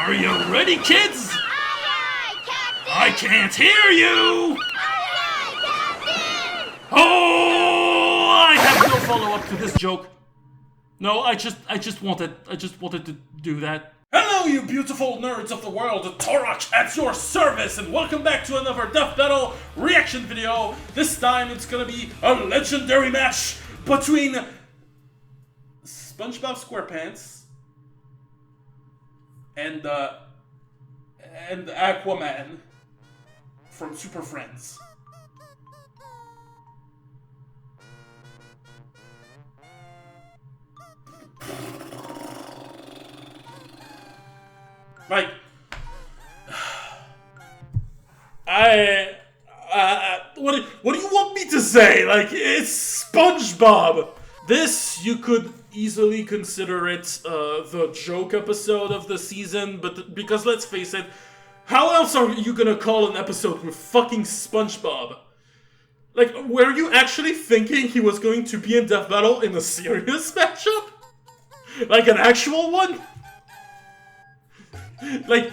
Are you ready, kids? Aye, aye, Captain! I can't hear you! Aye, aye, Captain! Oh, I have no follow-up to this joke. No, I just wanted to do that. Hello, you beautiful nerds of the world. Torok at your service, and welcome back to another Death Battle reaction video. This time it's gonna be a legendary match between SpongeBob SquarePants and Aquaman from Super Friends. Like, what do you want me to say? Like, it's SpongeBob. This, you could easily consider it the joke episode of the season, but because let's face it, how else are you gonna call an episode with fucking SpongeBob? Like, were you actually thinking he was going to be in Death Battle in a serious matchup? Like an actual one? Like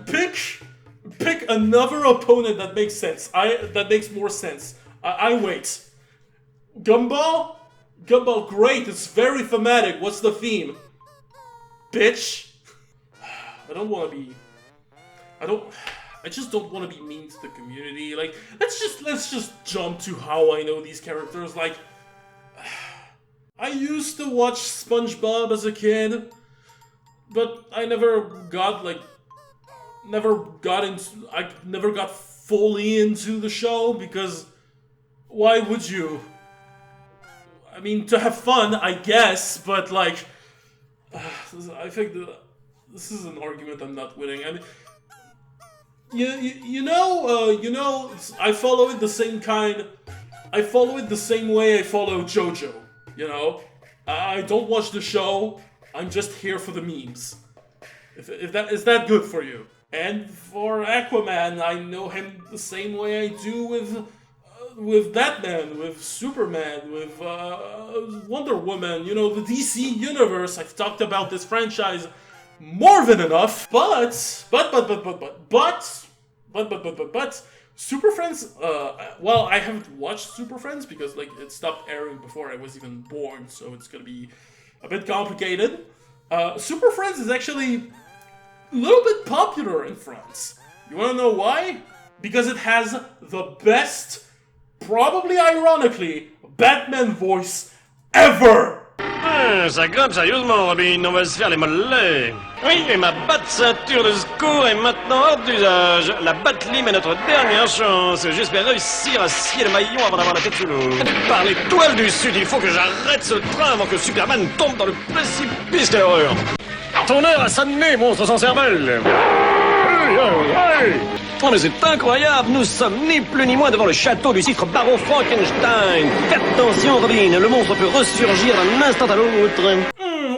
pick another opponent that makes sense. That makes more sense. I wait. Gumball? Gumball, great. It's very thematic. What's the theme? Bitch. I just don't want to be mean to the community. Like, let's just jump to how I know these characters. Like, I used to watch SpongeBob as a kid, but I never got fully into the show because why would you? I mean, to have fun, I guess, but like, I think this is an argument I'm not winning. I mean, you know, I follow it the same way I follow JoJo. You know, I don't watch the show. I'm just here for the memes. If that is that good for you? And for Aquaman, I know him the same way I do with Batman, with Superman, with Wonder Woman. You know, the DC universe. I've talked about this franchise more than enough. But Super Friends, well, I haven't watched Super Friends because, like, it stopped airing before I was even born, so it's gonna be a bit complicated. Super Friends is actually a little bit popular in France. You wanna know why? Because it has the best, probably ironically, Batman voice ever! Ça grimpe sérieusement, Robin, on va se faire les mollets. Oui, et ma batte ceinture de secours est maintenant hors d'usage. La batte lime est notre dernière chance. J'espère réussir à scier le maillon avant d'avoir la tête sous l'eau. Par l'étoile du Sud, il faut que j'arrête ce train avant que Superman tombe dans le précipice de l'horreur. Ton heure a sonné, monstre sans cervelle. Oh mais c'est incroyable, nous sommes ni plus ni moins devant le château du cifre baron Frankenstein. Faites attention Robin, le monstre peut ressurgir d'un instant à l'autre.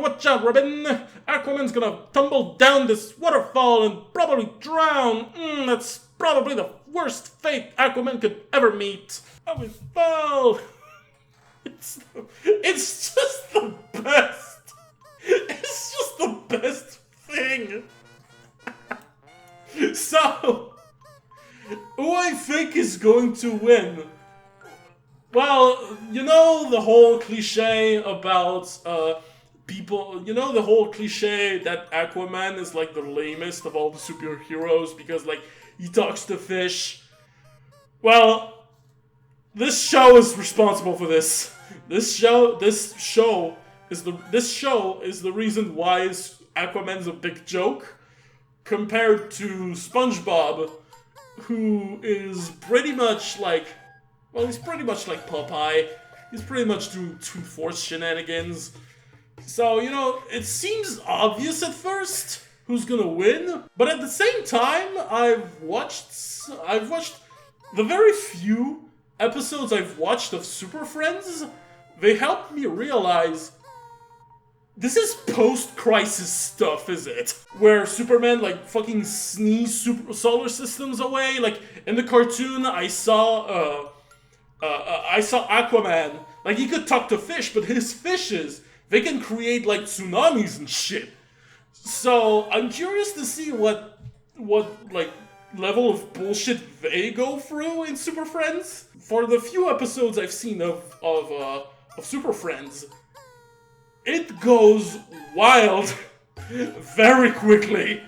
Watch out, Robin! Aquaman's gonna tumble down this waterfall and probably drown. That's probably the worst fate Aquaman could ever meet. Oh, he fell! It's just the best! It's just the best thing! So, who I think is going to win? Well, you know the whole cliche about people, you know the whole cliche that Aquaman is like the lamest of all the superheroes because like he talks to fish. Well, this show is responsible for this. This show is the reason why Aquaman's a big joke compared to SpongeBob, who is pretty much like, well, he's pretty much like Popeye. He's pretty much doing Toon Force shenanigans. So, you know, it seems obvious at first who's gonna win, but at the same time, I've watched the very few episodes I've watched of Super Friends. They helped me realize this is post-crisis stuff, is it? Where Superman, like, fucking sneeze solar systems away. Like, in the cartoon, I saw Aquaman. Like, he could talk to fish, but his fishes, they can create, like, tsunamis and shit. So I'm curious to see what like level of bullshit they go through in Super Friends. For the few episodes I've seen of Super Friends, it goes wild very quickly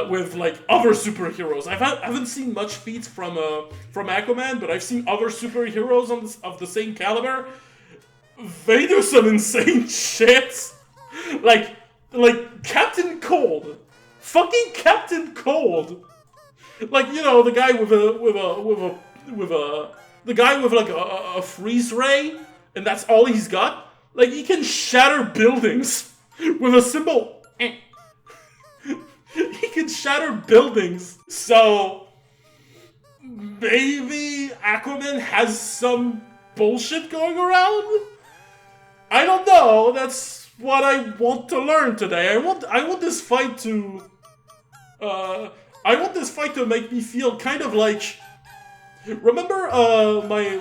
with like other superheroes. I haven't seen much feats from Aquaman, but I've seen other superheroes of the same caliber. They do some insane shit, like Captain Cold, fucking Captain Cold, like, you know, the guy with the guy with like a freeze ray, and that's all he's got. Like, he can shatter buildings with a simple. He can shatter buildings. So maybe Aquaman has some bullshit going around. I don't know. That's what I want to learn today. I want this fight to make me feel kind of like, remember my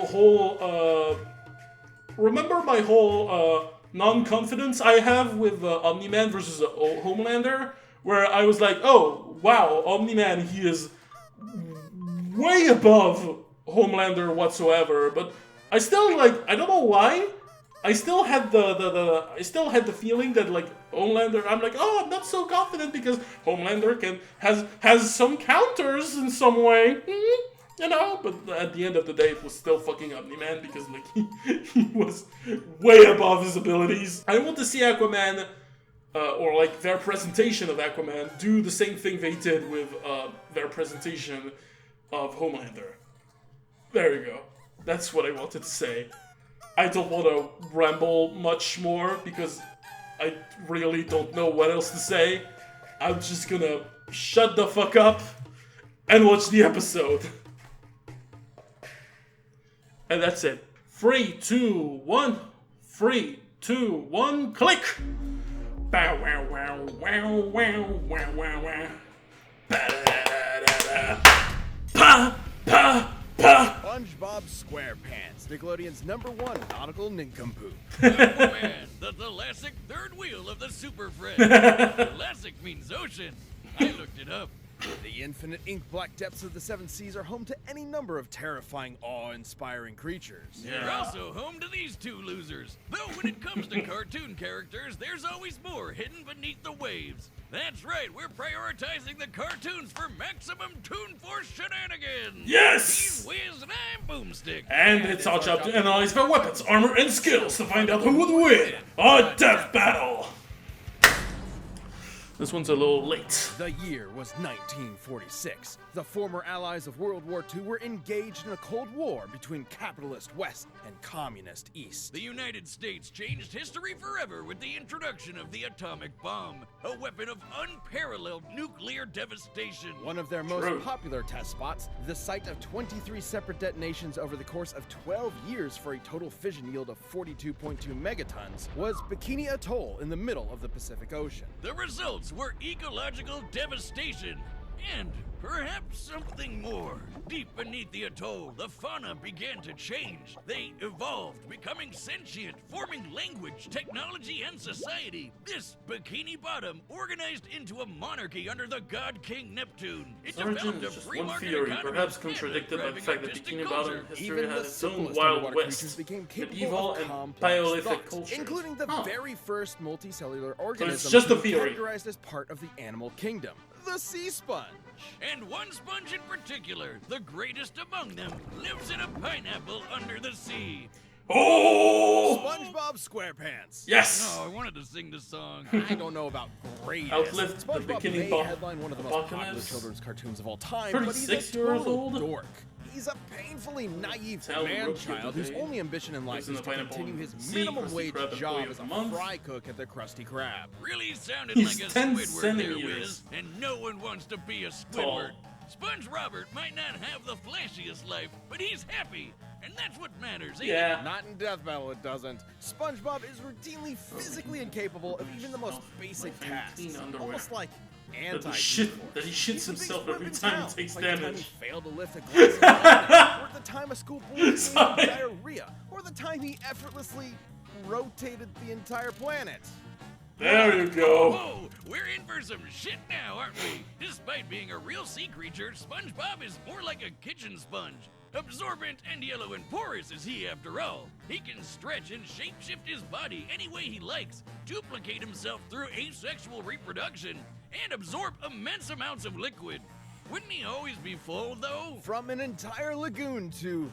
whole non-confidence I have with Omni-Man versus Homelander, where I was like, oh wow, Omni-Man, he is way above Homelander whatsoever, but I still, like, I don't know why, I still had the feeling that, like, Homelander, I'm like, oh, I'm not so confident because Homelander has some counters in some way, you know, but at the end of the day, it was still fucking Omni-Man because, like, he was way above his abilities. I want to see Aquaman, or like their presentation of Aquaman, do the same thing they did with their presentation of Homelander. There you go. That's what I wanted to say. I don't want to ramble much more because I really don't know what else to say. I'm just gonna shut the fuck up and watch the episode. And that's it. 3, 2, 1. 3, 2, 1. Click! Bow wow wow wow wow wow wow wow. Ba-da-da-da-da. Pa pa pa. SpongeBob SquarePants, Nickelodeon's #1 nautical nincompoop. Aquaman, the thalassic third wheel of the Super Friends. Thalassic means ocean. I looked it up. The infinite ink black depths of the seven seas are home to any number of terrifying, awe-inspiring creatures. They're also home to these two losers. Though when it comes to cartoon characters, there's always more hidden beneath the waves. That's right, we're prioritizing the cartoons for maximum Toon Force shenanigans. Yes! He's Wiz and I'm Boomstick. And it's our job to analyze their weapons, armor, and skills to find out who would win a death battle. This one's a little late. The year was 1946. The former allies of World War II were engaged in a Cold War between capitalist West and communist East. The United States changed history forever with the introduction of the atomic bomb, a weapon of unparalleled nuclear devastation. One of their most popular test spots, the site of 23 separate detonations over the course of 12 years for a total fission yield of 42.2 megatons, was Bikini Atoll in the middle of the Pacific Ocean. The results were ecological devastation and perhaps something more. Deep beneath the atoll, the fauna began to change. They evolved, becoming sentient, forming language, technology, and society. This Bikini Bottom organized into a monarchy under the god King Neptune. It developed a free one market theory, economy perhaps and contradicted by the thriving fact that artistic Bikini culture. Bottom history Even had the its own simplest Wild underwater West, creatures became capable medieval of and complex Paleolithic thought, cultures. including the very first multicellular organism just to a be theory. categorized as part of the animal kingdom, the sea sponge. And one sponge in particular, the greatest among them, lives in a pineapple under the sea. Oh! SpongeBob SquarePants. Yes! Oh, I wanted to sing this song. I don't know about greatest. Outlived the SpongeBob Bikini may Bottom headline one of the most popular Apocalypse. children's cartoons of all time, but he's a 36 years total old? dork. He's a painfully naive Tell man-child whose Rookie only ambition in life lives in is the to pineapple continue his sea, minimum Krusty wage Krab job employee as of a the month. fry cook at the Krusty Krab. Really sounded He's like a 10 Squidward there, centimeters Wiz, and no one wants to be a tall. Squidward. Sponge Robert might not have the flashiest life, but he's happy, and that's what matters, ain't it? Yeah. Not in Death Battle, it doesn't. SpongeBob is routinely physically incapable of even the most basic My friend, clean tasks, underwear. almost like That he, anti-Force. that he shits himself every time he takes like the time he damage. failed to lift a glass of wine, or the time a school bully gave him Sorry. diarrhea, or the time he effortlessly rotated the entire planet. There you go. Whoa, we're in for some shit now, aren't we? Despite being a real sea creature, SpongeBob is more like a kitchen sponge. Absorbent and yellow and porous is he after all. He can stretch and shapeshift his body any way he likes, duplicate himself through asexual reproduction, and absorb immense amounts of liquid. Wouldn't he always be full, though? From an entire lagoon to,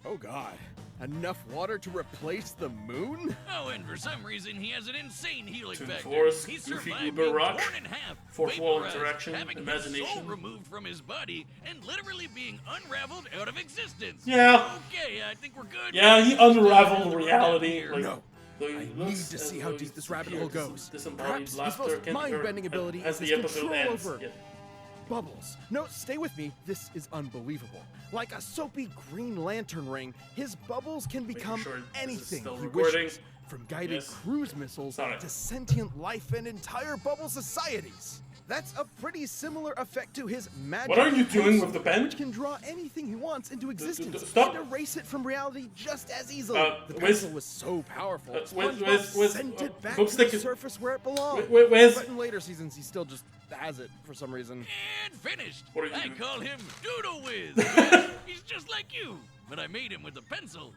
oh god, enough water to replace the moon? Oh, and for some reason he has an insane healing Toon factor. Force, He Goofy survived Goober being Rock, torn in half, fourth wall vaporized, interaction, having his imagination. soul removed from his body, and literally being unraveled out of existence. Yeah. Okay, I think we're good. Yeah, he unraveled reality. Here. Like, No. I need to see how deep this rabbit hole goes. Disembodied Perhaps his laughter most can mind-bending ability as is the his episode control ends. over Yeah. bubbles. No, stay with me. This is unbelievable. Like a soapy Green Lantern ring, his bubbles can become sure this is anything still he recording. wishes. From guided Yes. cruise missiles Sorry. to sentient life and entire bubble societies. That's a pretty similar effect to his magic. What are you doing pencil, with the pen? Which can draw anything he wants into existence stop. and erase it from reality just as easily. The Wiz- pencil was so powerful, SpongeBob sent it back to Boomstick the is- surface where it belonged. Wiz- But in later seasons, he still just has it for some reason. And finished. What are you I doing? call him Doodle Whiz. He's just like you, but I made him with a pencil.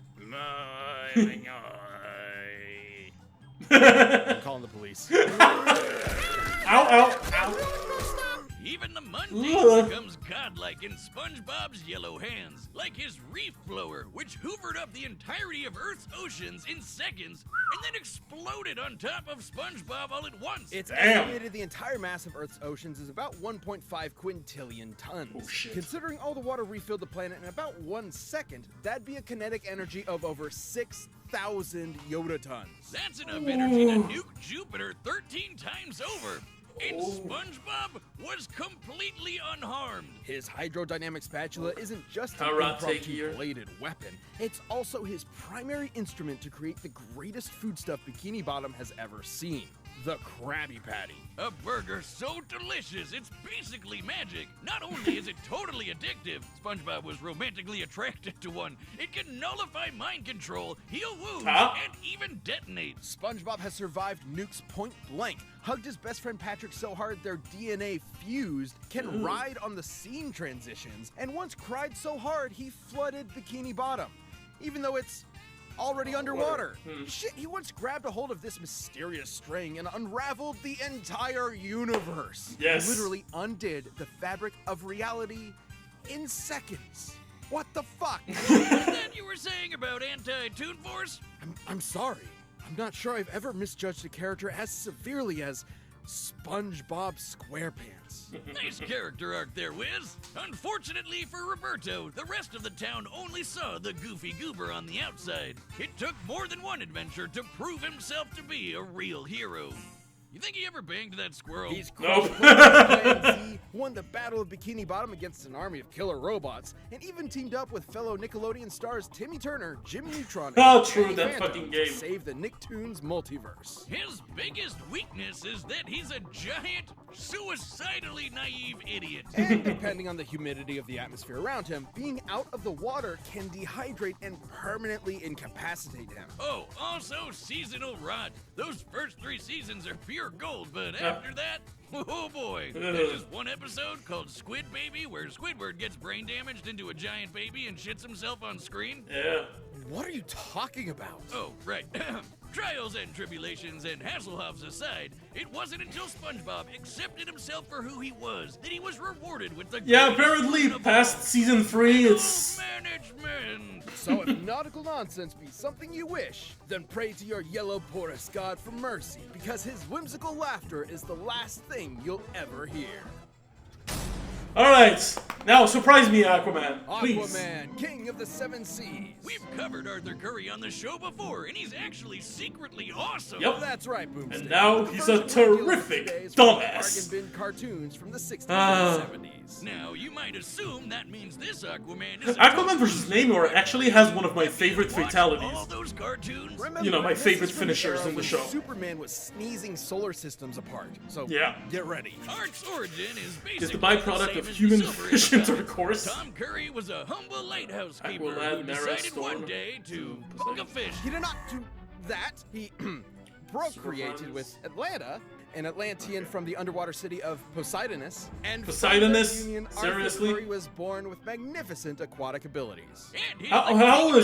I'm calling the police. Ow, ow, ow. Even the mundane Ugh. becomes godlike in SpongeBob's yellow hands, like his reef blower, which hoovered up the entirety of Earth's oceans in seconds and then exploded on top of SpongeBob all at once. It's Damn. estimated the entire mass of Earth's oceans is about 1.5 quintillion tons. Oh, shit. Considering all the water refilled the planet in about 1 second, that'd be a kinetic energy of over 6,000 yotatons. That's enough energy to nuke Jupiter 13 times over. And Oh. SpongeBob was completely unharmed. His hydrodynamic spatula isn't just an Karate impromptu gear. bladed weapon, it's also his primary instrument to create the greatest foodstuff Bikini Bottom has ever seen. The Krabby Patty. A burger so delicious, it's basically magic. Not only is it totally addictive, SpongeBob was romantically attracted to one. It can nullify mind control, heal wounds, Huh? and even detonate. SpongeBob has survived nukes point blank, hugged his best friend Patrick so hard their DNA fused, can ride on the scene transitions, and once cried so hard he flooded Bikini Bottom, even though it's already underwater. Shit, he once grabbed a hold of this mysterious string and unraveled the entire universe. Yes. Literally undid the fabric of reality in seconds. What the fuck? Is that you were saying about anti-Toon Force? I'm sorry. I'm not sure I've ever misjudged a character as severely as SpongeBob SquarePants. Nice character arc there, Wiz. Unfortunately for Roberto, the rest of the town only saw the goofy goober on the outside. It took more than one adventure to prove himself to be a real hero. You think he ever banged that squirrel? He's Nope. Plan Z, won the Battle of Bikini Bottom against an army of killer robots, and even teamed up with fellow Nickelodeon stars Timmy Turner, Jimmy Neutron, Oh, and true, Danny that Phantom fucking to game. save the Nicktoons multiverse. His biggest weakness is that he's a giant, suicidally naive idiot. And depending on the humidity of the atmosphere around him, being out of the water can dehydrate and permanently incapacitate him. Oh, also seasonal rot. Those first 3 seasons are pure gold, but after that, oh boy. There's this one episode called Squid Baby where Squidward gets brain damaged into a giant baby and shits himself on screen. Yeah. What are you talking about? Oh, right. Trials and tribulations and Hasselhoffs aside, it wasn't until SpongeBob accepted himself for who he was that he was rewarded with the Yeah, greatest apparently honor of past all. season 3, it's... Management. So if nautical nonsense be something you wish, then pray to your yellow porous god for mercy, because his whimsical laughter is the last thing you'll ever hear. Alright, now surprise me, Aquaman, please. Aquaman, king of the 7 seas. We've covered Arthur Curry on the show before, and he's actually secretly awesome. Yep. That's right, Boomstick. And now The he's a version we're dealing with terrific today is from the dumbass. bargain bin cartoons from the 60s Ah. and 70s. Now, you might assume that means this Aquaman is a Aquaman vs. Namor actually has one of my favorite Watch fatalities. all those cartoons. Remember, You know, my this favorite is from finishers era in the when show. Superman was sneezing solar systems apart. So Yeah. get ready. Art's origin is basically Is the byproduct same of as human the Silver fish Age time. intercourse. Tom Curry was a humble lighthouse keeper Aqualad, who Mara, decided Storm, one day to book a fish. He did not do that. He procreated with Atlanta, an Atlantean from the underwater city of Poseidonus, and Poseidonus? from that union, Seriously? Arthur Curry was born with magnificent aquatic abilities. And he's How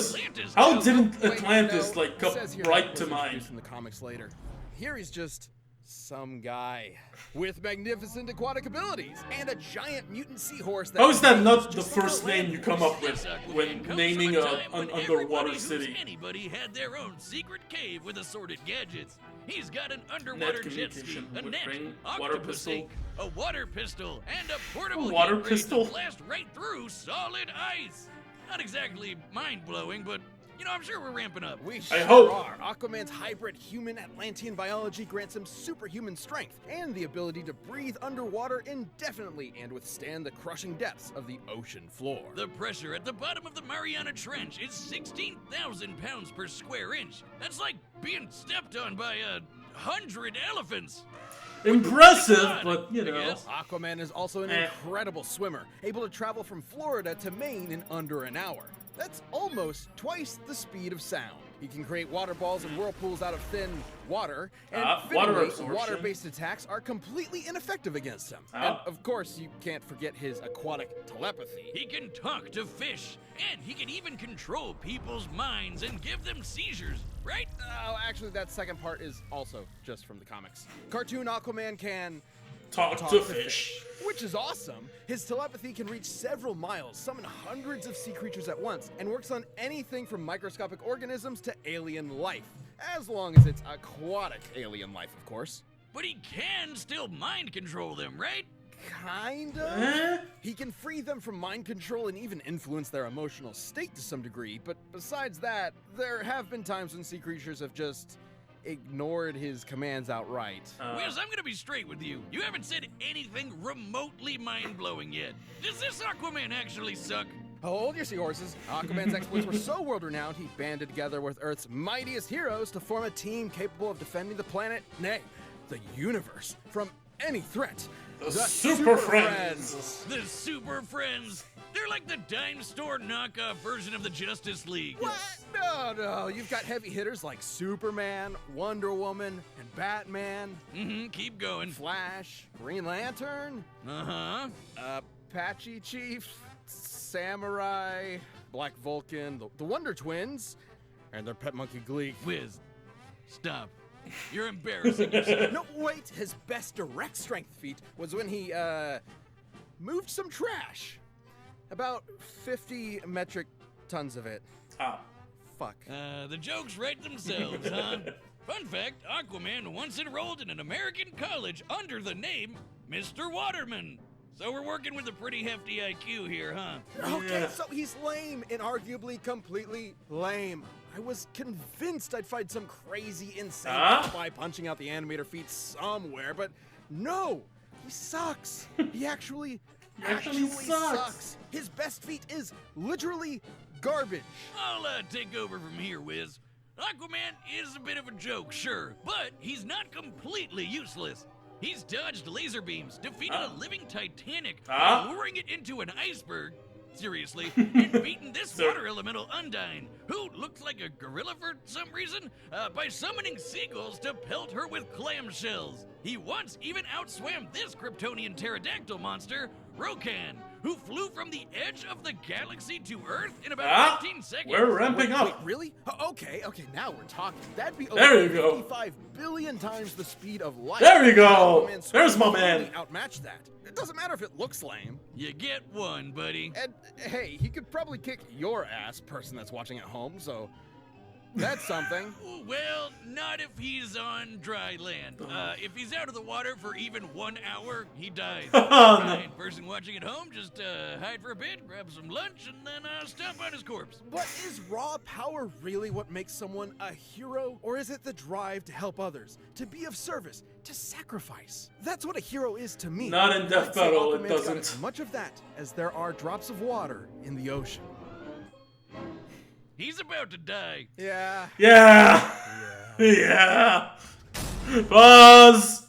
like didn't Wait, Atlantis no, like it come says here right that to was mind? introduced in the comics later. Here he's just some guy with magnificent aquatic abilities and a giant mutant seahorse. How is that not the just like first a name land you come up with Aquaman when comes naming from a an time when underwater everybody who's city? Anybody had their own secret cave with assorted gadgets. He's got an underwater jet ski, communication a with net, ring, water octopus pistol. ink, a water pistol, and a portable water heat ray pistol? to blast right through solid ice. Not exactly mind-blowing, but you know, I'm sure we're ramping up. We sure hope. are. Aquaman's hybrid human Atlantean biology grants him superhuman strength and the ability to breathe underwater indefinitely and withstand the crushing depths of the ocean floor. The pressure at the bottom of the Mariana Trench is 16,000 pounds per square inch. That's like being stepped on by 100 elephants. Impressive, but you know. Yes. Aquaman is also an incredible swimmer, able to travel from Florida to Maine in under an hour. That's almost twice the speed of sound. He can create water balls and whirlpools out of thin water, and Water fittingly, absorption. water-based attacks are completely ineffective against him. Ah. And of course, you can't forget his aquatic telepathy. He can talk to fish, and he can even control people's minds and give them seizures, right? Oh, actually, that second part is also just from the comics. Cartoon Aquaman can Talk to fish. which is awesome. His telepathy can reach several miles, summon hundreds of sea creatures at once, and works on anything from microscopic organisms to alien life. As long as it's aquatic alien life, of course. But he can still mind control them, right? Kind of. Eh? He can free them from mind control and even influence their emotional state to some degree, but besides that, there have been times when sea creatures have just ignored his commands outright. Wiz, I'm gonna be straight with you. You haven't said anything remotely mind-blowing yet. Does this Aquaman actually suck? Hold your seahorses. Aquaman's exploits were so world-renowned, he banded together with Earth's mightiest heroes to form a team capable of defending the planet, nay, the universe, from any threat. The Super Friends. The Super Friends. They're like the dime store knockoff version of the Justice League. What? No. You've got heavy hitters like Superman, Wonder Woman, and Batman, Keep going. Flash, Green Lantern, Uh-huh. Apache Chief, Samurai, Black Vulcan, the Wonder Twins, and their pet monkey Gleek. Wiz, stop. You're embarrassing yourself. No, wait, his best direct strength feat was when he, moved some trash. About 50 metric tons of it. Ah. Fuck. The jokes write themselves, huh? Fun fact, Aquaman once enrolled in an American college under the name Mr. Waterman. So we're working with a pretty hefty IQ here, huh? Okay, Yeah. so he's lame, inarguably completely lame. I was convinced I'd find some crazy, insane alibi punching out the animator feet somewhere, but no, he sucks. He actually sucks. His best feat is literally garbage. I'll take over from here, Wiz. Aquaman is a bit of a joke, sure, but he's not completely useless. He's dodged laser beams, defeated a living Titanic, luring it into an iceberg, seriously, and beaten this water elemental Undine, who looks like a gorilla for some reason, by summoning seagulls to pelt her with clamshells. He once even outswam this Kryptonian pterodactyl monster, Rokan, who flew from the edge of the galaxy to Earth in about 15 seconds. We're ramping Wait, up. really? Okay, now we're talking. That'd be There over you go. 55 billion times the speed of light. There you go. Aquaman's There's my speed man. totally outmatched that. It doesn't matter if it looks lame. You get one, buddy. And hey, he could probably kick your ass, person that's watching at home, so that's something. Well, not if he's on dry land. If he's out of the water for even 1 hour, he dies. Fine. Person watching at home, just hide for a bit, grab some lunch, and then stomp on his corpse. But is raw power really what makes someone a hero? Or is it the drive to help others, to be of service, to sacrifice? That's what a hero is to me. Not in Death I'd say Battle, it Aquaman's got doesn't. as much of that as there are drops of water in the ocean. He's about to die. Yeah. Yeah. Pause.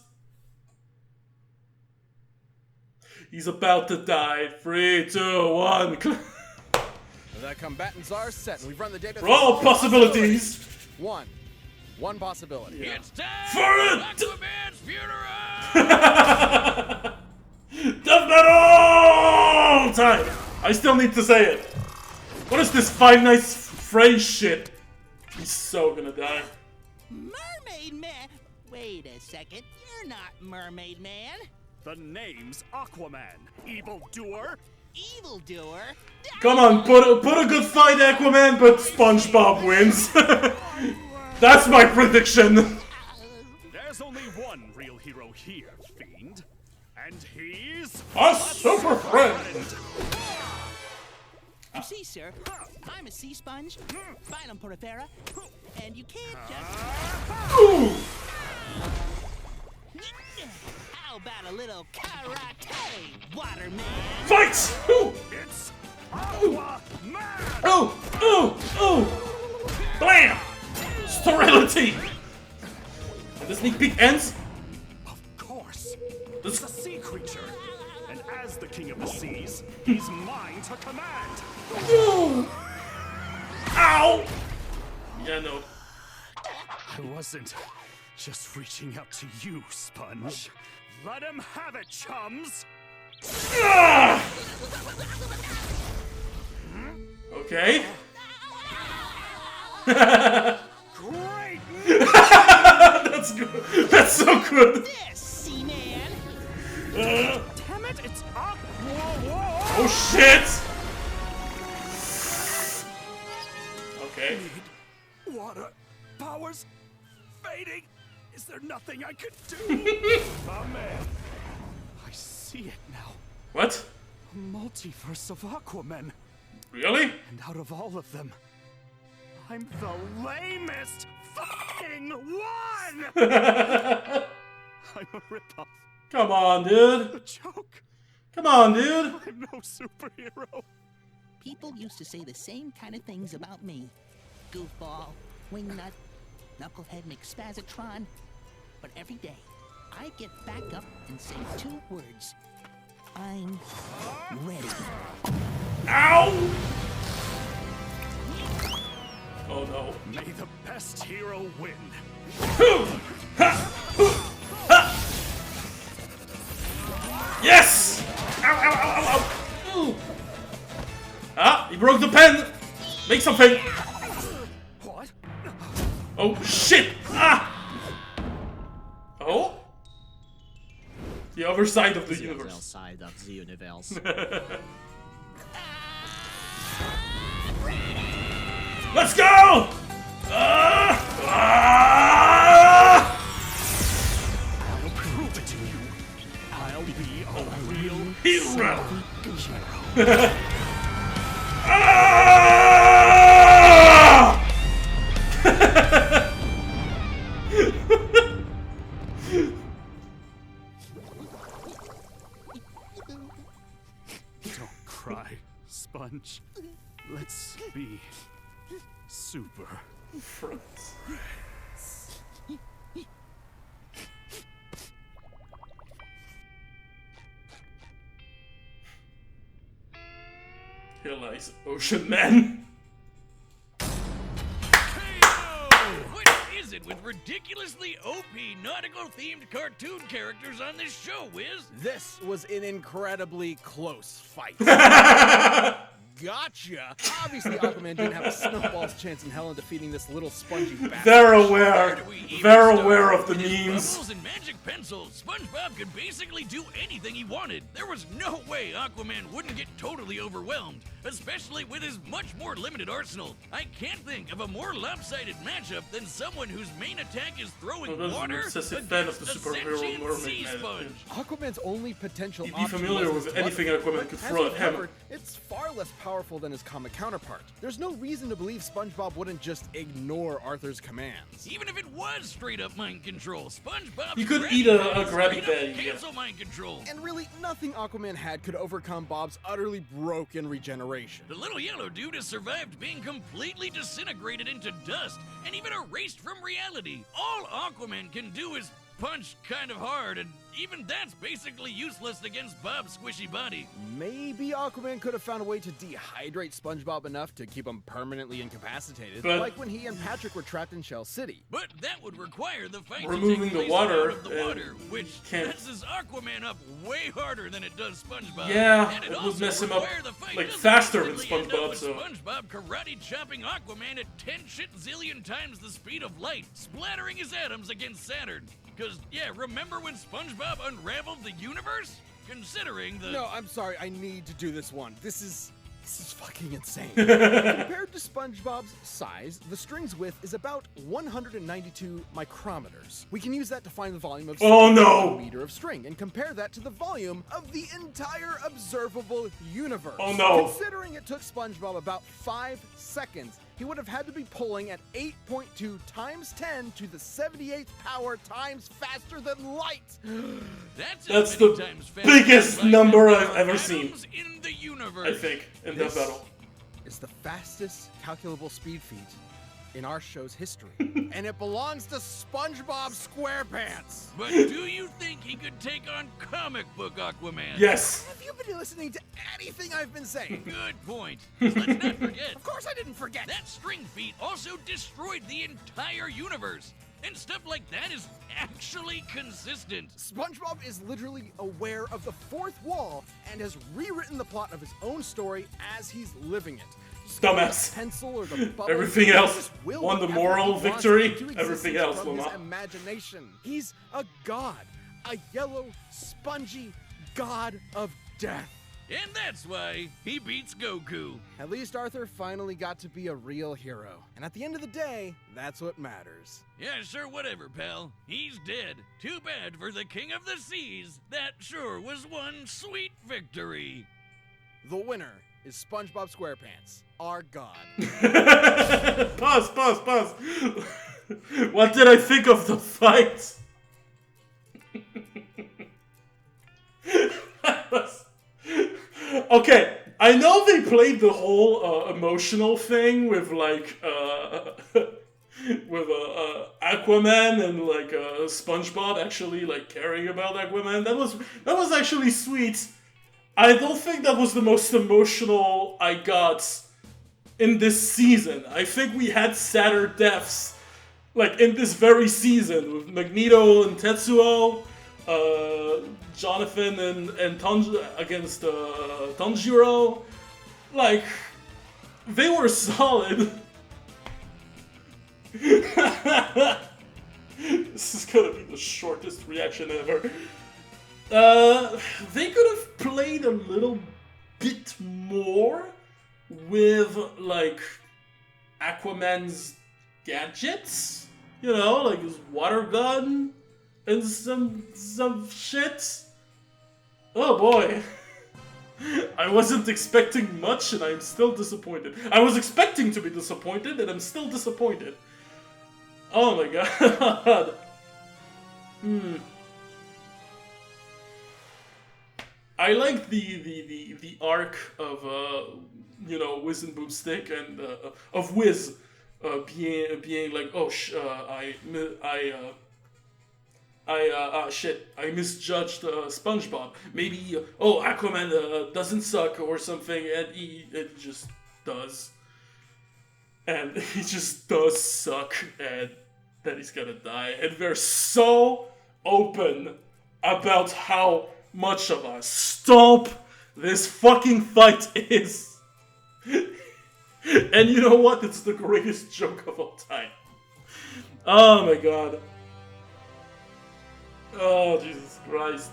He's about to die. 3, 2, 1. The combatants are set, and we've run the data For all possibilities. 1, One possibility. It's time For it! Aquaman's funeral! Death metal time! I still need to say it. What is this Five Nights phrase shit? He's so gonna die. Mermaid Man? Wait a second, you're not Mermaid Man. The name's Aquaman, evildoer. Evildoer? Come on, put a good fight, Aquaman, but SpongeBob wins. That's my prediction. There's only one real hero here, fiend. And he's... A super friend. You see, sir, I'm a sea sponge, phylum porifera, and you can't just... Ooh. How about a little karate, Waterman? Fight! Ooh. It's Aquaman! Ooh! Ooh! Ooh! Blam! Sterility! And the sneak peek ends. Of course. This- It's a sea creature. And as the king of the seas, he's mine to command. Ooh. Ow! Yeah, no. I wasn't just reaching out to you, Sponge. Let him have it, chums! Ah! Okay. Great! That's good. That's so good. This, Seaman! Damn it, it's Aqua! Oh shit! Okay. Water powers fading. Is there nothing I could do? Amen. I see it now. What? A multiverse of Aquaman. Really? And out of all of them, I'm the lamest fucking one! I'm a ripoff. Come on, dude. A joke. Come on, dude. I'm no superhero. People used to say the same kind of things about me. Goofball, wingnut, knucklehead McSpazatron. But every day, I get back up and say two words. I'm ready. Ow! Oh no. May the best hero win. Yes! Ow, ow, ow, ow, ow. Ooh. Ah, he broke the pen. Make something. What? Oh shit! Ah! Oh? The other side of the universe. Side of the universe. Let's go! I'll prove it to you. I'll be a real Hero! Don't cry, Sponge. Let's be super. Friends. Here lies Ocean Man. What is it with ridiculously OP nautical-themed cartoon characters on this show, Wiz? This was an incredibly close fight. Gotcha! Obviously, Aquaman didn't have a snowball's chance in hell in defeating this little spongy bastard. They're Where aware. do we even They're start? aware of the With his memes. bubbles and magic pencils, SpongeBob could basically do anything he wanted. There was no way Aquaman wouldn't get totally overwhelmed, especially with his much more limited arsenal. I can't think of a more lopsided matchup than someone whose main attack is throwing Well, that's an water obsessive fan of against the a superhero sentient mermaid sea man. sponge. Aquaman's only potential He'd be option familiar was with his anything weapon, Aquaman but could as throw we've at him. covered, it's far less powerful than his comic counterpart. There's no reason to believe SpongeBob wouldn't just ignore Arthur's commands. Even if it was straight up mind control, SpongeBob You could eat a Krabby Patty. Patty, Cancel mind control. And really, nothing Aquaman had could overcome Bob's utterly broken regeneration. The little yellow dude has survived being completely disintegrated into dust and even erased from reality. All Aquaman can do is punch kind of hard, and even that's basically useless against Bob's squishy body. Maybe Aquaman could have found a way to dehydrate SpongeBob enough to keep him permanently incapacitated, But- like when he and Patrick were trapped in Shell City. But that would require the fight Removing to the take place water, out of the water, which can't- messes Aquaman up way harder than it does SpongeBob. Yeah, and it would also mess him up, require the fight like, doesn't faster than instantly end up SpongeBob, with so- SpongeBob karate chopping Aquaman at 10 shit zillion times the speed of light, splattering his atoms against Saturn. Because, yeah, remember when SpongeBob unraveled the universe? Considering the... No, I'm sorry, I need to do this one. This is fucking insane. Compared to SpongeBob's size, the string's width is about 192 micrometers. We can use that to find the volume of Oh, no! a meter of string and compare that to the volume of the entire observable universe. Oh, no. Considering it took SpongeBob about 5 seconds, he would have had to be pulling at 8.2 times 10 to the 78th power times faster than light. That's That's as many the times faster biggest than light number as I've there are ever seen. atoms in the universe. I think, in that This battle. is the fastest calculable speed feat in our show's history. And it belongs to SpongeBob SquarePants. But do you think he could take on comic book Aquaman? Yes. Have you been listening to anything I've been saying? Good point. 'Cause let's not forget, Of course I didn't forget. that string feat also destroyed the entire universe. And stuff like that is actually consistent. SpongeBob is literally aware of the fourth wall and has rewritten the plot of his own story as he's living it. Dumbass. The pencil or the bubble, Everything he else just will won the whatever moral he wants victory. into existence Everything else from will his not. imagination. He's a god, a yellow, spongy god of death. And that's why he beats Goku. At least Arthur finally got to be a real hero. And at the end of the day, that's what matters. Yeah, sure, whatever, pal. He's dead. Too bad for the King of the Seas. That sure was one sweet victory. The winner is SpongeBob SquarePants, our god. Pause. What did I think of the fight? Okay, I know they played the whole emotional thing with like with Aquaman and like SpongeBob actually like caring about Aquaman. That was actually sweet. I don't think that was the most emotional I got in this season. I think we had sadder deaths like in this very season with Magneto and Tetsuo, Jonathan and against Tanjiro. Like, they were solid. This is gonna be the shortest reaction ever. They could have played a little bit more with, like, Aquaman's gadgets. You know, like his water gun and some shit. Oh boy. I wasn't expecting much and I'm still disappointed. I was expecting to be disappointed and I'm still disappointed. Oh my god. I like the arc of you know, Wiz and Boomstick and of Wiz being like, oh shit, I misjudged SpongeBob. Maybe Aquaman doesn't suck or something, and it just does. And he just does suck, and then he's gonna die. And they're so open about how much of a stomp this fucking fight is. And you know what? It's the greatest joke of all time. Oh my god. Oh, Jesus Christ.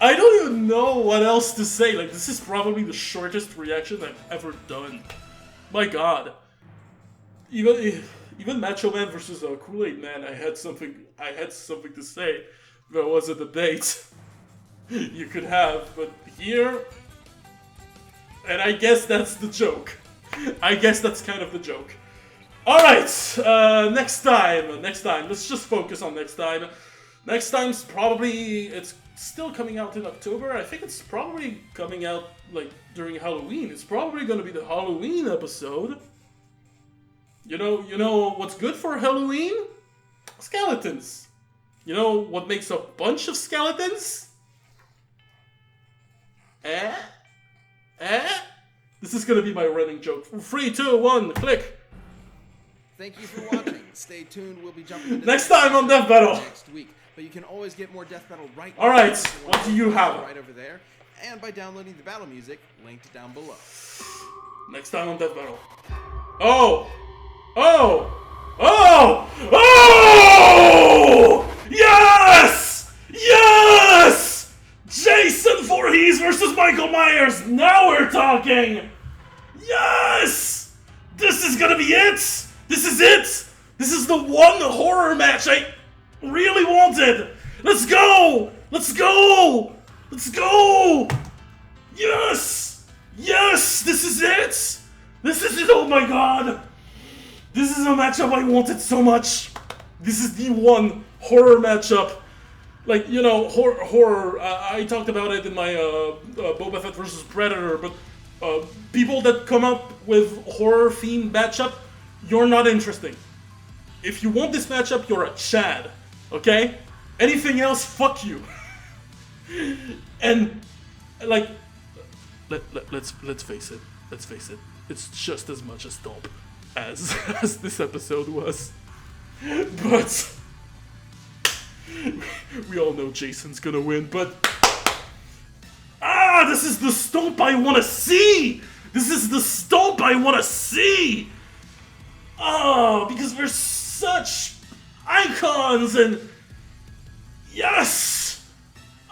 I don't even know what else to say. Like, this is probably the shortest reaction I've ever done. My god. Even Macho Man versus Kool-Aid Man, I had something to say. There was a debate you could have, but here, and I guess that's the joke. I guess that's kind of the joke. Alright, next time, let's just focus on next time. Next time's probably, it's still coming out in October. I think it's probably coming out like during Halloween. It's probably gonna be the Halloween episode. You know what's good for Halloween? Skeletons. You know what makes a bunch of skeletons? This is gonna be my running joke. 3, 2, 1, click. Thank you for watching. Stay tuned. We'll be jumping into Next time on Death Battle. next week. But you can always get more Death Battle right All right, what do you have? Right over there. And by downloading the battle music linked down below. Next time on Death Battle. Oh! Oh! Oh! Oh! Yes! Yes! Jason Voorhees versus Michael Myers. Now we're talking. Yes! This is gonna be it. This is it. This is the one horror match I really wanted. Let's go. Let's go. Let's go. Yes. Yes. This is it. This is it. Oh my god. This is a matchup I wanted so much. This is the one horror matchup. Like, you know, horror. I talked about it in my Boba Fett versus Predator, but people that come up with horror-themed matchup, you're not interesting. If you want this matchup, you're a Chad, okay? Anything else, fuck you. And, like, let's face it. Let's face it. It's just as much a stomp as this episode was. But we all know Jason's gonna win, but this is the stomp I want to see! This is the stomp I want to see! Oh, because we're such icons and yes!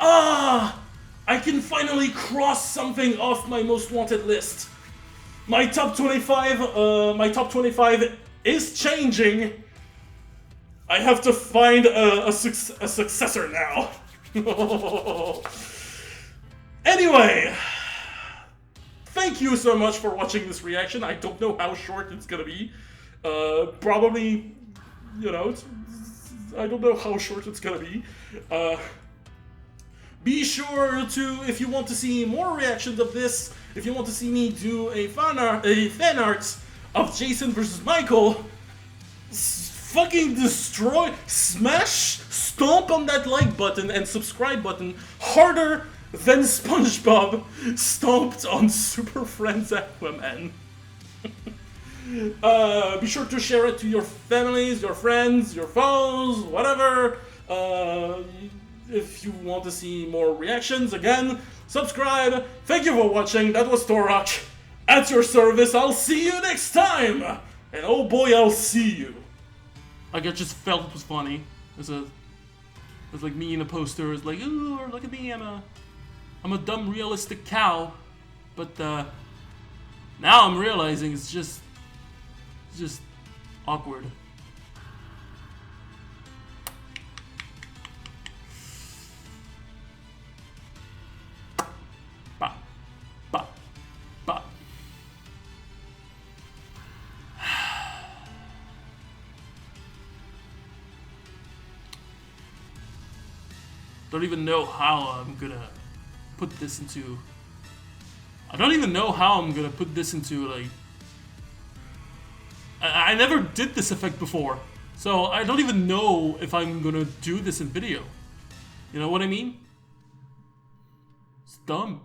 I can finally cross something off my most wanted list. My top 25 is changing. I have to find a successor now. Anyway, thank you so much for watching this reaction. I don't know how short it's gonna be. Probably, you know, I don't know how short it's gonna be. Be sure to, if you want to see more reactions of this, if you want to see me do a fan art of Jason versus Michael, fucking destroy, smash, stomp on that like button and subscribe button harder than SpongeBob stomped on Super Friends Aquaman. Be sure to share it to your families, your friends, your foes, whatever. If you want to see more reactions, again, subscribe. Thank you for watching. That was Torok at your service. I'll see you next time. And oh boy, I'll see you. Like, I just felt it was funny. It was like me in a poster. It's like, ooh, look at me, I'm a dumb realistic cow. But now I'm realizing it's just awkward. Ba, ba, ba. Don't even know how I'm gonna put this into. I don't even know how I'm gonna put this into, like. I never did this effect before, so I don't even know if I'm gonna do this in video. You know what I mean? It's dumb.